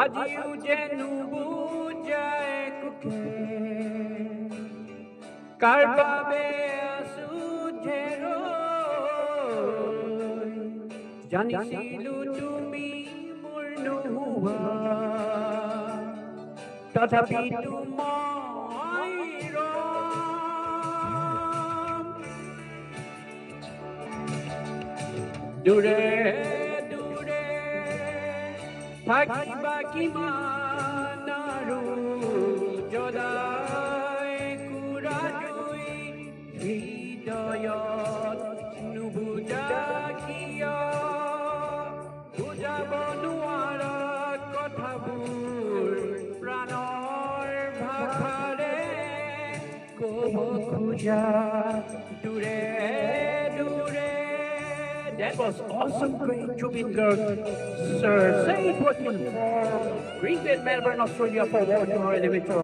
আজিও যেন বুজায় কুকে কাৰ বাবে আছো ঝেৰৈ জানিছিলো তুমি মোৰ নোহোৱা তথাপিতো মই ৰম দূৰে দূৰে থাকিবা কিমান আৰু জদাই কুৰাজুই হৃদয়ত নুবুজা কিয় বুজাব নোৱাৰা কথাবোৰ প্ৰাণৰ ভাষাৰে ক'ব খোজা দূৰে দূৰে. That was awesome, great Jubin Garg. Sir Said working for Green Bay, Melbourne, Australia for Water Elevator.